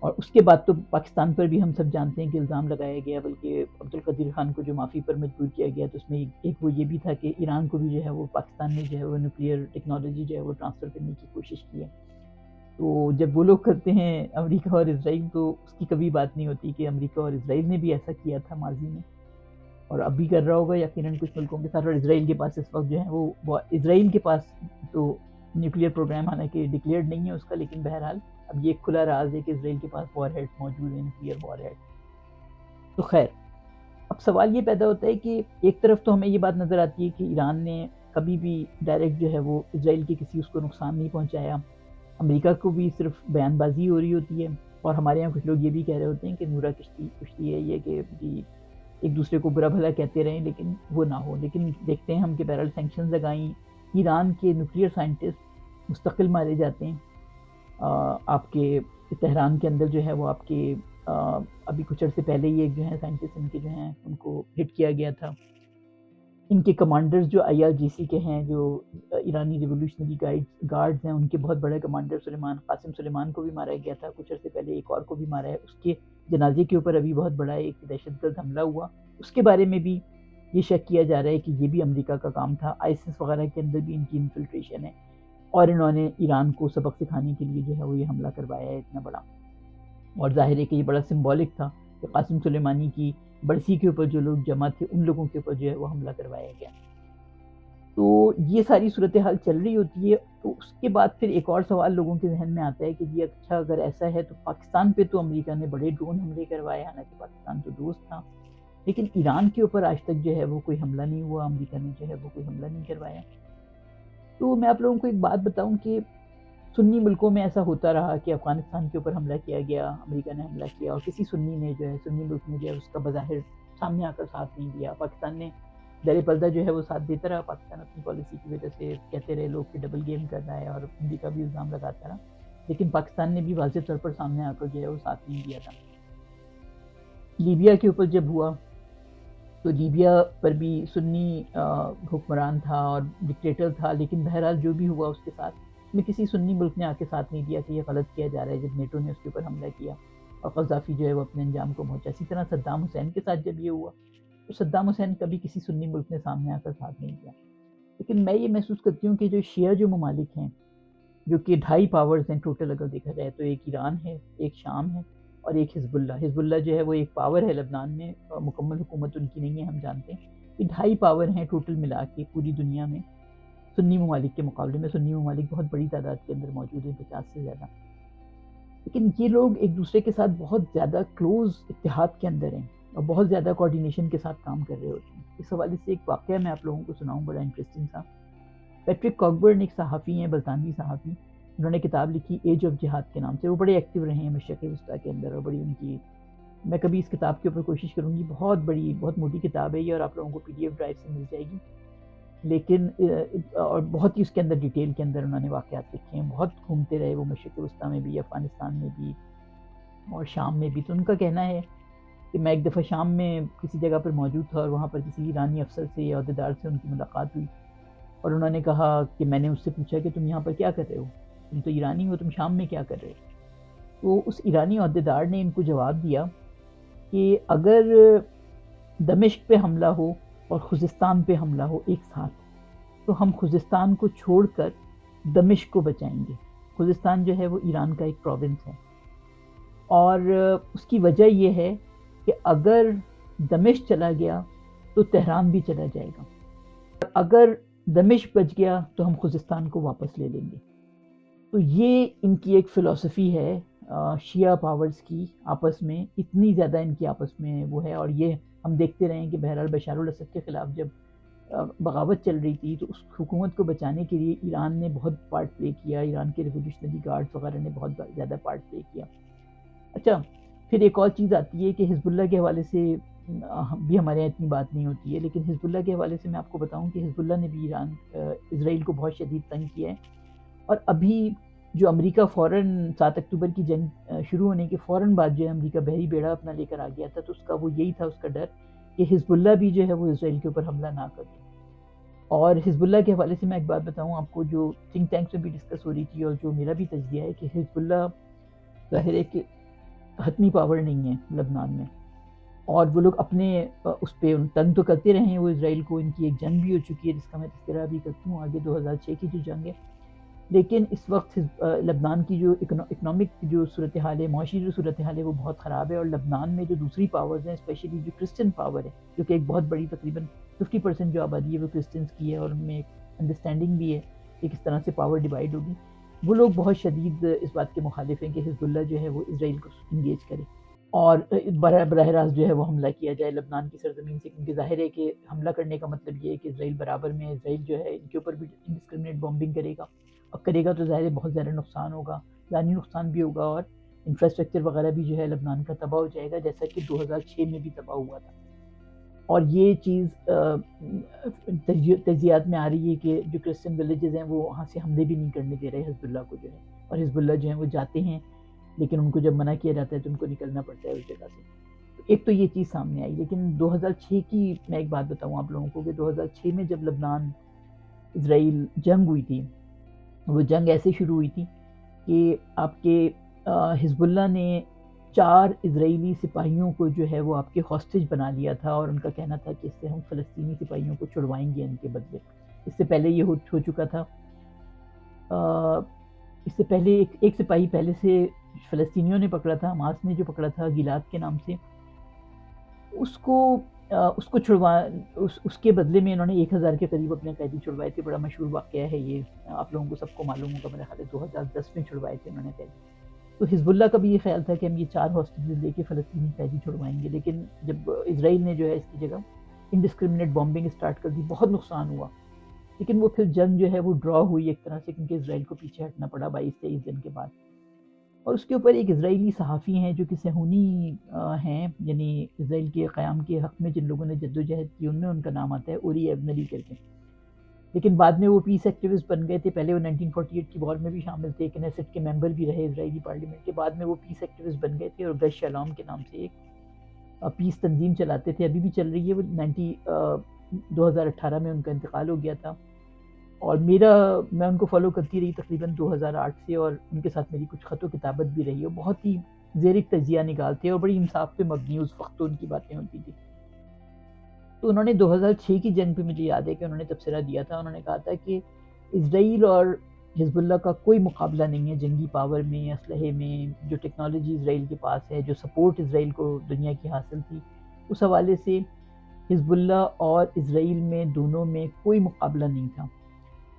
اور اس کے بعد تو پاکستان پر بھی ہم سب جانتے ہیں کہ الزام لگایا گیا، بلکہ عبدالقدیر خان کو جو معافی پر مجبور کیا گیا تو اس میں ایک وہ یہ بھی تھا کہ ایران کو بھی جو ہے وہ پاکستان نے جو ہے وہ نیوکلیئر ٹیکنالوجی جو ہے وہ ٹرانسفر کرنے کی کوشش کی ہے۔ تو جب وہ لوگ کرتے ہیں امریکہ اور اسرائیل تو اس کی کبھی بات نہیں ہوتی کہ امریکہ اور اسرائیل نے بھی ایسا کیا تھا ماضی میں، اور اب بھی کر رہا ہوگا یقیناً کچھ ملکوں کے ساتھ، اور اسرائیل کے پاس اس وقت جو ہے وہ اسرائیل کے پاس تو نیوکلیئر پروگرام حالانکہ ڈکلیئرڈ نہیں ہے اس کا، لیکن بہرحال اب یہ ایک کھلا راز ہے کہ اسرائیل کے پاس وار ہیڈ موجود ہیں، نیوکلیئر وار ہیڈ۔ تو خیر، اب سوال یہ پیدا ہوتا ہے کہ ایک طرف تو ہمیں یہ بات نظر آتی ہے کہ ایران نے کبھی بھی ڈائریکٹ جو ہے وہ اسرائیل کے کسی اس کو نقصان نہیں پہنچایا، امریکہ کو بھی صرف بیان بازی ہو رہی ہوتی ہے، اور ہمارے یہاں کچھ لوگ یہ بھی کہہ رہے ہوتے ہیں کہ نورا کشتی ہے یہ کہ جی ایک دوسرے کو برا بھلا کہتے رہیں لیکن وہ نہ ہو۔ لیکن دیکھتے ہیں ہم کہ بہرحال سینکشنز لگائیں، ایران کے نیوکلیئر سائنٹسٹ مستقل مارے جاتے ہیں، آپ کے تہران کے اندر جو ہے وہ آپ کے ابھی کچھ عرصے پہلے ہی ایک جو ہے سائنٹسٹ ان کے جو ہیں ان کو ہٹ کیا گیا تھا۔ ان کے کمانڈرز جو IRGC کے ہیں، جو ایرانی ریولوشنری گارڈز ہیں، ان کے بہت بڑے کمانڈر قاسم سلیمان کو بھی مارا گیا تھا کچھ عرصے پہلے، ایک اور کو بھی مارا ہے، اس کے جنازے کے اوپر ابھی بہت بڑا ایک دہشت گرد حملہ ہوا، اس کے بارے میں بھی یہ شک کیا جا رہا ہے کہ یہ بھی امریکہ کا کام تھا، ISIS وغیرہ کے اندر بھی ان کی انفلٹریشن ہے، اور انہوں نے ایران کو سبق سکھانے کے لیے جو ہے وہ یہ حملہ کروایا ہے اتنا بڑا، اور ظاہر ہے کہ یہ بڑا سمبولک تھا کہ قاسم سلیمانی کی برسی کے اوپر جو لوگ جمع تھے ان لوگوں کے اوپر جو ہے وہ حملہ کروایا گیا۔ تو یہ ساری صورتحال چل رہی ہوتی ہے، تو اس کے بعد پھر ایک اور سوال لوگوں کے ذہن میں آتا ہے کہ جی اچھا اگر ایسا ہے تو پاکستان پہ تو امریکہ نے بڑے ڈرون حملے کروائے، حالانکہ پاکستان تو دوست تھا، لیکن ایران کے اوپر آج تک جو ہے وہ کوئی حملہ نہیں ہوا، امریکہ نے جو ہے وہ کوئی حملہ نہیں کروایا۔ تو میں آپ لوگوں کو ایک بات بتاؤں کہ سنی ملکوں میں ایسا ہوتا رہا کہ افغانستان کے اوپر حملہ کیا گیا، امریکہ نے حملہ کیا، اور کسی سنی نے جو ہے سنی ملک نے جو ہے اس کا بظاہر سامنے آ کر ساتھ نہیں دیا، پاکستان نے دیر پردہ جو ہے وہ ساتھ دیتا رہا، پاکستان اپنی پالیسی کی وجہ سے کہتے رہے لوگ کہ ڈبل گیم کر رہا ہے، اور امریکہ بھی الزام لگاتا رہا، لیکن پاکستان نے بھی واضح طور پر سامنے آ کر جو ہے وہ ساتھ نہیں دیا تھا۔ لیبیا کے اوپر جب ہوا تو لیبیا پر بھی سنی حکمران تھا اور ڈکٹیٹر تھا، لیکن بہرحال جو بھی ہوا اس کے ساتھ میں کسی سنی ملک نے آ کے ساتھ نہیں دیا کہ یہ غلط کیا جا رہا ہے، جب نیٹو نے اس کے اوپر حملہ کیا اور قذافی جو ہے وہ اپنے انجام کو پہنچا۔ اسی طرح صدام حسین کے ساتھ جب یہ ہوا تو صدام حسین کبھی کسی سنی ملک نے سامنے آ کر ساتھ نہیں دیا۔ لیکن میں یہ محسوس کرتی ہوں کہ جو شیعہ جو ممالک ہیں، جو کہ 2.5 پاورز ہیں ٹوٹل اگر دیکھا جائے تو، ایک ایران ہے، ایک شام ہے، اور ایک حزب اللہ۔ حزب اللہ جو ہے وہ ایک پاور ہے لبنان میں، مکمل حکومت ان کی نہیں ہے، ہم جانتے ہیں۔ یہ 2.5 پاور ہیں ٹوٹل ملا کے پوری دنیا میں سنی ممالک کے مقابلے میں۔ سنی ممالک بہت بڑی تعداد کے اندر موجود ہیں، 50 سے زیادہ، لیکن یہ لوگ ایک دوسرے کے ساتھ بہت زیادہ کلوز اتحاد کے اندر ہیں اور بہت زیادہ کوارڈینیشن کے ساتھ کام کر رہے ہوتے ہیں۔ اس حوالے سے ایک واقعہ میں آپ لوگوں کو سناؤں، بڑا انٹرسٹنگ تھا۔ پیٹرک کاکبرن ایک صحافی ہیں، برطانوی صحافی، انہوں نے کتاب لکھی ایج آف جہاد کے نام سے۔ وہ بڑے ایکٹیو رہے ہیں مشرق وسطیٰ کے اندر، اور بڑی ان کی، میں کبھی اس کتاب کے اوپر کوشش کروں گی، بہت بڑی بہت موٹی کتاب ہے یہ، اور آپ لوگوں کو PDF ڈرائیو سے مل جائے گی، لیکن اور بہت ہی اس کے اندر ڈیٹیل کے اندر انہوں نے واقعات لکھے ہیں۔ بہت گھومتے رہے وہ مشرق وسطیٰ میں بھی، افغانستان میں بھی اور شام میں بھی۔ تو ان کا کہنا ہے کہ میں ایک دفعہ شام میں کسی جگہ پر موجود تھا اور وہاں پر کسی ایرانی افسر سے یا عہدیدار سے ان کی ملاقات ہوئی، اور انہوں نے کہا کہ میں نے اس سے پوچھا کہ تم یہاں پر کیا کر رہے ہو، تم تو ایرانی ہو، تم شام میں کیا کر رہے ہو؟ تو اس ایرانی عہدیدار نے ان کو جواب دیا کہ اگر دمشق پہ حملہ ہو اور خوزستان پہ حملہ ہو ایک ساتھ، تو ہم خوزستان کو چھوڑ کر دمشق کو بچائیں گے۔ خوزستان جو ہے وہ ایران کا ایک پروونس ہے، اور اس کی وجہ یہ ہے کہ اگر دمشق چلا گیا تو تہران بھی چلا جائے گا، اگر دمشق بچ گیا تو ہم خوزستان کو واپس لے لیں گے۔ تو یہ ان کی ایک فلسفی ہے شیعہ پاورز کی آپس میں، اتنی زیادہ ان کی آپس میں وہ ہے۔ اور یہ ہم دیکھتے رہے ہیں کہ بہرحال بشار الاسد کے خلاف جب بغاوت چل رہی تھی تو اس حکومت کو بچانے کے لیے ایران نے بہت پارٹ پلے کیا، ایران کے ریولیوشنری گارڈز وغیرہ نے بہت زیادہ پارٹ پلے کیا۔ اچھا، پھر ایک اور چیز آتی ہے کہ حزب اللہ کے حوالے سے بھی ہمارے یہاں اتنی بات نہیں ہوتی ہے، لیکن حزب اللہ کے حوالے سے میں آپ کو بتاؤں کہ حزب اللہ نے بھی اسرائیل کو بہت شدید تنگ کیا ہے۔ اور ابھی جو امریکہ فوراً 7 اکتوبر کی جنگ شروع ہونے کے فوراً بعد جو ہے امریکہ بحری بیڑا اپنا لے کر آ گیا تھا، تو اس کا وہ یہی تھا، اس کا ڈر کہ حزب اللہ بھی جو ہے وہ اسرائیل کے اوپر حملہ نہ کرے۔ اور حزب اللہ کے حوالے سے میں ایک بات بتاؤں آپ کو، جو تھنک ٹینکس میں بھی ڈسکس ہو رہی تھی اور جو میرا بھی تجزیہ ہے، کہ حزب اللہ ظاہر ہے کہ حتمی پاور نہیں ہے لبنان میں، اور وہ لوگ اپنے اس پہ تنگ تو کرتے رہے ہیں وہ اسرائیل کو۔ ان کی ایک جنگ بھی ہو چکی ہے جس کا میں تذکرہ بھی کرتی ہوں آگے، 2006 کی جو جنگ ہے، لیکن اس وقت لبنان کی جو اکنامک جو صورتحال ہے، معاشی جو صورتحال ہے، وہ بہت خراب ہے۔ اور لبنان میں جو دوسری پاورز ہیں، اسپیشلی جو کرسچن پاور ہے، جو کہ ایک بہت بڑی تقریباً 50% جو آبادی ہے وہ کرسچنس کی ہے، اور ان میں ایک انڈرسٹینڈنگ بھی ہے کہ کس طرح سے پاور ڈیوائڈ ہوگی۔ وہ لوگ بہت شدید اس بات کے مخالف ہیں کہ حزب اللہ جو ہے وہ اسرائیل کو انگیج کرے اور براہ راست جو ہے وہ حملہ کیا جائے لبنان کی سرزمین سے، کیونکہ ظاہر ہے کہ حملہ کرنے کا مطلب یہ ہے کہ اسرائیل برابر میں، اسرائیل جو ہے ان کے اوپر بھی انڈسکرمنیٹ بامبنگ کرے گا، اور کرے گا تو ظاہر ہے بہت زیادہ نقصان ہوگا، جانی نقصان بھی ہوگا، اور انفراسٹرکچر وغیرہ بھی جو ہے لبنان کا تباہ ہو جائے گا، جیسا کہ 2006 میں بھی تباہ ہوا تھا۔ اور یہ چیز تجزیات میں آ رہی ہے کہ جو کرسچن ولیجز ہیں وہ وہاں سے حملے بھی نہیں کرنے دے رہے حزب اللہ کو جو ہے، اور حزب اللہ جو ہے وہ جاتے ہیں، لیکن ان کو جب منع کیا جاتا ہے تو ان کو نکلنا پڑتا ہے اس جگہ سے۔ ایک تو یہ چیز سامنے آئی، لیکن 2006 کی میں ایک بات بتاؤں آپ لوگوں کو کہ 2006 میں جب لبنان اسرائیل جنگ ہوئی تھی، وہ جنگ ایسے شروع ہوئی تھی کہ آپ کے حزب اللہ نے 4 اسرائیلی سپاہیوں کو جو ہے وہ آپ کے ہاسٹیج بنا لیا تھا، اور ان کا کہنا تھا کہ اس سے ہم فلسطینی سپاہیوں کو چھڑوائیں گے ان کے بدلے۔ اس سے پہلے یہ ہو چکا تھا، اس سے پہلے ایک سپاہی پہلے سے فلسطینیوں نے پکڑا تھا، حماس نے جو پکڑا تھا گیلاد کے نام سے، اس کو اس کے بدلے میں انہوں نے 1000 کے قریب اپنے قیدی چھڑوائے تھے۔ بڑا مشہور واقعہ ہے یہ، آپ لوگوں کو سب کو معلوم ہوگا، میرا خیال ہے 2010 میں چھڑوائے تھے انہوں نے قیدی۔ تو حزب اللہ کا بھی یہ خیال تھا کہ ہم یہ 4 ہاسٹیجز لے کے فلسطینی قیدی چھڑوائیں گے، لیکن جب اسرائیل نے جو ہے اس کی جگہ انڈسکرمنیٹ بامبنگ اسٹارٹ کر دی، بہت نقصان ہوا، لیکن وہ پھر جنگ جو ہے وہ ڈرا ہوئی ایک طرح سے، کیونکہ اسرائیل کو پیچھے ہٹنا پڑا 22-23 دن کے بعد۔ اور اس کے اوپر ایک اسرائیلی صحافی ہیں جو کہ صہیونی ہیں، یعنی اسرائیل کے قیام کے حق میں جن لوگوں نے جدوجہد کی ان میں ان کا نام آتا ہے اوری ایونری کر کے، لیکن بعد میں وہ پیس ایکٹیوسٹ بن گئے تھے. پہلے وہ 1948 کی وار میں بھی شامل تھے، کنیسٹ کے ممبر بھی رہے اسرائیلی پارلیمنٹ کے. بعد میں وہ پیس ایکٹیوسٹ بن گئے تھے اور گش شالام کے نام سے ایک پیس تنظیم چلاتے تھے، ابھی بھی چل رہی ہے. وہ 2018 میں ان کا انتقال ہو گیا تھا، اور میں ان کو فالو کرتی رہی تقریباً 2008 سے، اور ان کے ساتھ میری کچھ خط و کتابت بھی رہی ہے. بہت ہی زیرک تجزیہ نگالتے اور بڑی انصاف پہ مبنی اس وقت تو ان کی باتیں ہوتی تھی. تو انہوں نے 2006 کی جنگ پہ مجھے یاد ہے کہ انہوں نے تبصرہ دیا تھا. انہوں نے کہا تھا کہ اسرائیل اور حزب اللہ کا کوئی مقابلہ نہیں ہے جنگی پاور میں، اسلحے میں، جو ٹیکنالوجی اسرائیل کے پاس ہے، جو سپورٹ اسرائیل کو دنیا کی حاصل تھی. اس حوالے سے حزب اللہ اور اسرائیل میں دونوں میں کوئی مقابلہ نہیں تھا.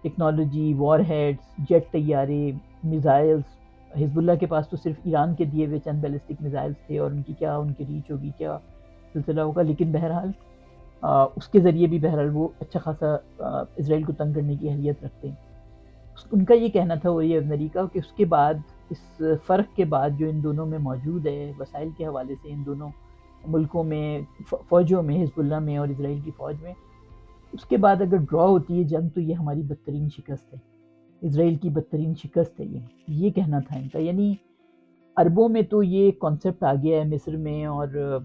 ٹیکنالوجی، وار ہیڈز، جیٹ طیارے، میزائلز، حزب اللہ کے پاس تو صرف ایران کے دیے ہوئے چند بیلسٹک میزائلز تھے، اور ان کی ریچ ہوگی، کیا سلسلہ ہوگا. لیکن بہرحال اس کے ذریعے بھی بہرحال وہ اچھا خاصا اسرائیل کو تنگ کرنے کی اہلیت رکھتے ہیں. ان کا یہ کہنا تھا اوری ایونری کا کہ اس کے بعد، اس فرق کے بعد جو ان دونوں میں موجود ہے وسائل کے حوالے سے، ان دونوں ملکوں میں فوجوں میں، حزب اللہ میں اور اسرائیل کی فوج میں، اس کے بعد اگر ڈرا ہوتی ہے جنگ تو یہ ہماری بدترین شکست ہے، اسرائیل کی بدترین شکست ہے. یہ کہنا تھا ان کا. یعنی عربوں میں تو یہ کانسیپٹ آ گیا ہے، مصر میں اور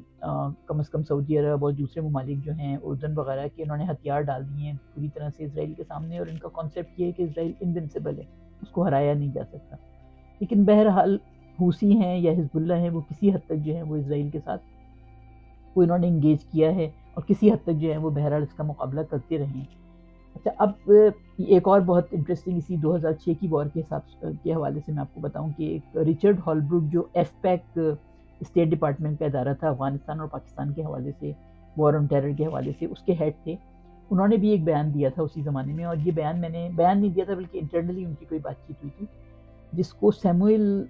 کم از کم سعودی عرب اور دوسرے ممالک جو ہیں اردن وغیرہ کے، انہوں نے ہتھیار ڈال دیے ہیں پوری طرح سے اسرائیل کے سامنے، اور ان کا کانسیپٹ یہ ہے کہ اسرائیل انوینسیبل ہے، اس کو ہرایا نہیں جا سکتا. لیکن بہرحال حوثی ہیں یا حزب اللہ ہیں، وہ کسی حد تک جو ہے وہ اسرائیل کے ساتھ وہ انہوں نے انگیج کیا ہے، اور کسی حد تک جو ہے وہ بہرحال اس کا مقابلہ کرتے رہے ہیں. اچھا، اب ایک اور بہت انٹرسٹنگ اسی 2006 کی وار کے حوالے سے میں آپ کو بتاؤں کہ ایک رچرڈ ہالبروک جو ایف پیک اسٹیٹ ڈپارٹمنٹ کا ادارہ تھا افغانستان اور پاکستان کے حوالے سے، وار آن ٹیرر کے حوالے سے، اس کے ہیڈ تھے. انہوں نے بھی ایک بیان دیا تھا اسی زمانے میں، اور یہ بیان میں نے بیان نہیں دیا تھا بلکہ انٹرنلی ان کی کوئی بات چیت ہوئی تھی، جس کو سیموئل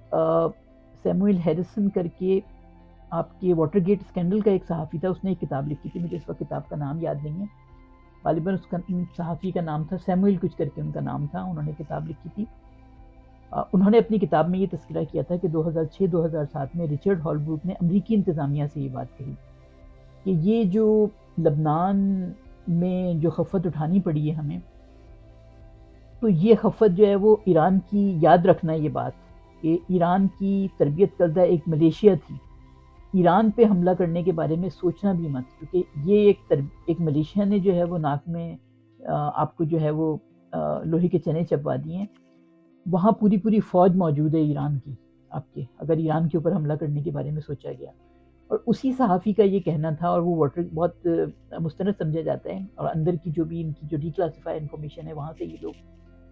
ہیریسن کر کے، آپ کے واٹر گیٹ اسکینڈل کا ایک صحافی تھا، اس نے ایک کتاب لکھی تھی، مجھے اس وقت کتاب کا نام یاد نہیں ہے، غالباً اس کا صحافی کا نام تھا سیموئل کچھ کر کے ان کا نام تھا. انہوں نے کتاب لکھی تھی. انہوں نے اپنی کتاب میں یہ تذکرہ کیا تھا کہ 2006-2007 میں رچرڈ ہالبروک نے امریکی انتظامیہ سے یہ بات کہی کہ یہ جو لبنان میں جو خفت اٹھانی پڑی ہے ہمیں، تو یہ خفت جو ہے وہ ایران کی، یاد رکھنا یہ بات کہ ایران کی تربیت کردہ ایک ملیشیا تھی. ایران پہ حملہ کرنے کے بارے میں سوچنا بھی مت، کیونکہ یہ ایک ملیشیا نے جو ہے وہ ناک میں آپ کو جو ہے وہ لوہے کے چنے چپوا دیے ہیں. وہاں پوری فوج موجود ہے ایران کی آپ کے، اگر ایران کے اوپر حملہ کرنے کے بارے میں سوچا گیا. اور اسی صحافی کا یہ کہنا تھا، اور وہ بہت مستند سمجھا جاتا ہے، اور اندر کی جو بھی ان کی جو ڈی کلاسیفائی انفارمیشن ہے وہاں سے یہ لوگ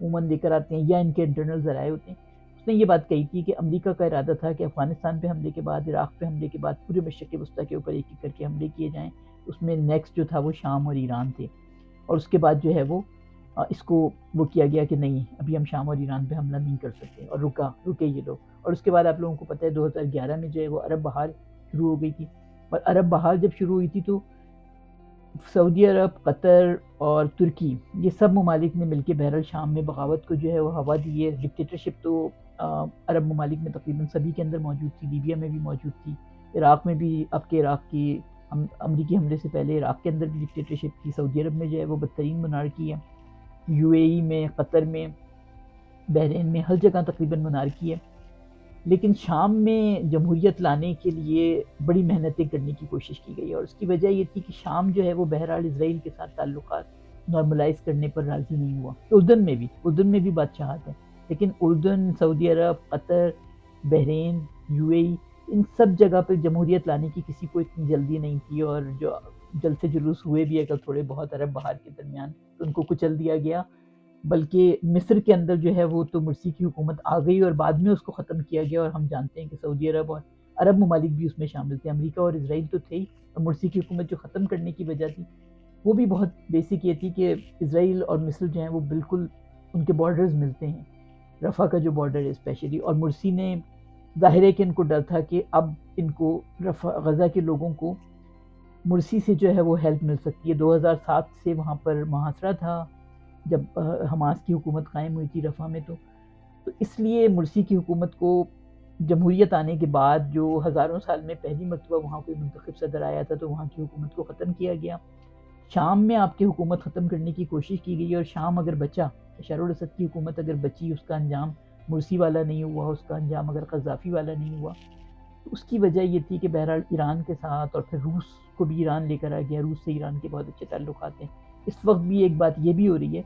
عموماً لے کر آتے ہیں، یا ان کے انٹرنل ذرائع ہوتے ہیں. اس نے یہ بات کہی تھی کہ امریکہ کا ارادہ تھا کہ افغانستان پہ حملے کے بعد، عراق پہ حملے کے بعد، پورے مشرق وسطیٰ کے اوپر ایک ایک کر کے حملے کیے جائیں. اس میں نیکسٹ جو تھا وہ شام اور ایران تھے، اور اس کے بعد جو ہے وہ اس کو وہ کیا گیا کہ نہیں، ابھی ہم شام اور ایران پہ حملہ نہیں کر سکتے، اور رکے یہ لوگ. اور اس کے بعد آپ لوگوں کو پتہ ہے 2011 میں جو ہے وہ عرب بہار شروع ہو گئی تھی. اور عرب بہار جب شروع ہوئی تھی تو سعودی عرب، قطر اور ترکی، یہ سب ممالک نے مل کے بحر الشام میں بغاوت کو جو ہے وہ ہوا دی ہے. ڈکٹیٹرشپ تو عرب ممالک میں تقریباً سبھی کے اندر موجود تھی، لیبیا میں بھی موجود تھی، عراق میں بھی، اب کے عراق کی امریکی حملے سے پہلے عراق کے اندر بھی ڈکٹیٹرشپ تھی. سعودی عرب میں جو ہے وہ بدترین منارکی ہے، یو اے ای میں، قطر میں، بحرین میں، ہر جگہ تقریباً منارکی ہے. لیکن شام میں جمہوریت لانے کے لیے بڑی محنتیں کرنے کی کوشش کی گئی، اور اس کی وجہ یہ تھی کہ شام جو ہے وہ بہرحال اسرائیل کے ساتھ تعلقات نارملائز کرنے پر راضی نہیں ہوا. اردن میں بھی بادشاہت ہے، لیکن اردن، سعودی عرب، قطر، بحرین، یو اے ای، ان سب جگہ پہ جمہوریت لانے کی کسی کو اتنی جلدی نہیں تھی، اور جو جلسے جلوس ہوئے بھی اگر تھوڑے بہت عرب بہار کے درمیان، تو ان کو کچل دیا گیا. بلکہ مصر کے اندر جو ہے وہ تو مرسی کی حکومت آ گئی، اور بعد میں اس کو ختم کیا گیا. اور ہم جانتے ہیں کہ سعودی عرب اور عرب ممالک بھی اس میں شامل تھے، امریکہ اور اسرائیل تو تھے ہی، اور مرسی کی حکومت جو ختم کرنے کی وجہ تھی وہ بھی بہت بیسک یہ تھی کہ اسرائیل اور مصر جو ہیں وہ بالکل ان کے بارڈرز ملتے ہیں، رفح کا جو بارڈر ہے اسپیشلی. اور مرسی نے ظاہر ہے کہ ان کو ڈر تھا کہ اب ان کو غزہ کے لوگوں کو مرسی سے جو ہے وہ ہیلپ مل سکتی ہے. 2007 سے وہاں پر محاصرہ تھا جب حماس کی حکومت قائم ہوئی تھی رفح میں، تو اس لیے مرسی کی حکومت کو جمہوریت آنے کے بعد جو ہزاروں سال میں پہلی مرتبہ وہاں کوئی منتخب صدر آیا تھا تو وہاں کی حکومت کو ختم کیا گیا. شام میں آپ کی حکومت ختم کرنے کی کوشش کی گئی اور شام اگر بچا، بشار الاسد کی حکومت اگر بچی، اس کا انجام مرسی والا نہیں ہوا، اس کا انجام اگر قذافی والا نہیں ہوا، تو اس کی وجہ یہ تھی کہ بہرحال ایران کے ساتھ، اور پھر روس کو بھی ایران لے کر آ گیا. روس سے ایران کے بہت اچھے تعلقات ہیں. اس وقت بھی ایک بات یہ بھی ہو رہی ہے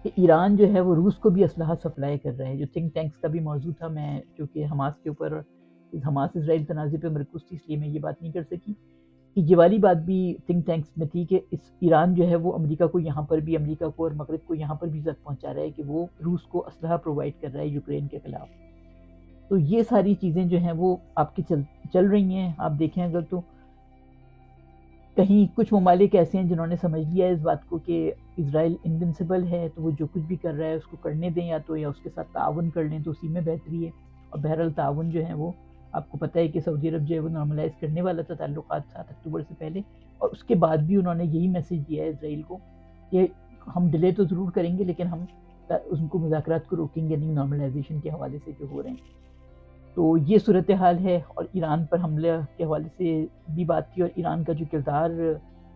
کہ ایران جو ہے وہ روس کو بھی اسلحہ سپلائی کر رہا ہے. جو تھنک ٹینکس کا بھی موضوع تھا، میں چونکہ حماس کے اوپر، حماس اسرائیل تنازع پہ مرکوز تھی، اس لیے میں یہ بات نہیں کر سکی کہ یہ والی بات بھی تھنک ٹینکس میں تھی کہ اس ایران جو ہے وہ امریکہ کو یہاں پر بھی، امریکہ کو اور مغرب کو یہاں پر بھی زد پہنچا رہا ہے کہ وہ روس کو اسلحہ پرووائڈ کر رہا ہے یوکرین کے خلاف. تو یہ ساری چیزیں جو ہیں وہ آپ کی چل رہی ہیں. آپ دیکھیں اگر تو کہیں کچھ ممالک ایسے ہیں جنہوں نے سمجھ لیا ہے اس بات کو کہ اسرائیل انونسبل ہے، تو وہ جو کچھ بھی کر رہا ہے اس کو کرنے دیں، یا تو یا اس کے ساتھ تعاون کر لیں تو اسی میں بہتری ہے. اور بہرحال تعاون جو ہے وہ آپ کو پتہ ہے کہ سعودی عرب جو ہے وہ نارملائز کرنے والا تھا تعلقات 7 اکتوبر سے پہلے، اور اس کے بعد بھی انہوں نے یہی میسج دیا ہے اسرائیل کو کہ ہم ڈیلے تو ضرور کریں گے لیکن ہم ان کو مذاکرات کو روکیں گے نہیں نارملائزیشن کے حوالے سے جو ہو رہے ہیں. تو یہ صورتحال ہے. اور ایران پر حملے کے حوالے سے بھی بات تھی، اور ایران کا جو کردار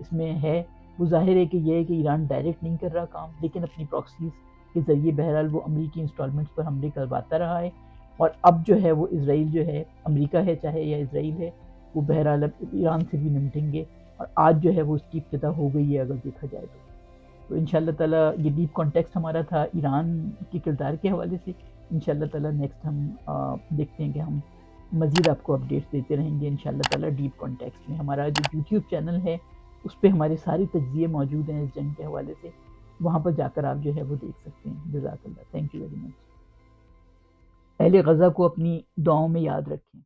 اس میں ہے وہ ظاہر ہے کہ یہ ہے کہ ایران ڈائریکٹ نہیں کر رہا کام، لیکن اپنی پراکسیز کے ذریعے بہرحال وہ امریکی انسٹالمنٹس پر حملے کرواتا رہا ہے. اور اب جو ہے وہ اسرائیل جو ہے، امریکہ ہے چاہے یا اسرائیل ہے، وہ بہرحال اب ایران سے بھی نمٹیں گے. اور آج جو ہے وہ اس کی ابتدا ہو گئی ہے اگر دیکھا جائے تو ان شاء اللہ تعالیٰ یہ ڈیپ کانٹیکسٹ ہمارا تھا ایران کے کردار کے حوالے سے. ان شاء اللہ تعالیٰ نیکسٹ ہم دیکھتے ہیں کہ ہم مزید آپ کو اپڈیٹس دیتے رہیں گے ان شاء اللہ تعالیٰ ڈیپ کانٹیکسٹ میں. ہمارا جو یوٹیوب چینل ہے اس پہ ہمارے سارے تجزیے موجود ہیں اس جنگ کے حوالے سے، وہاں پر جا کر آپ جو ہے وہ دیکھ سکتے ہیں. جزاک اللہ، تھینک یو ویری مچ. اہل غزہ کو اپنی دعاؤں میں یاد رکھیں.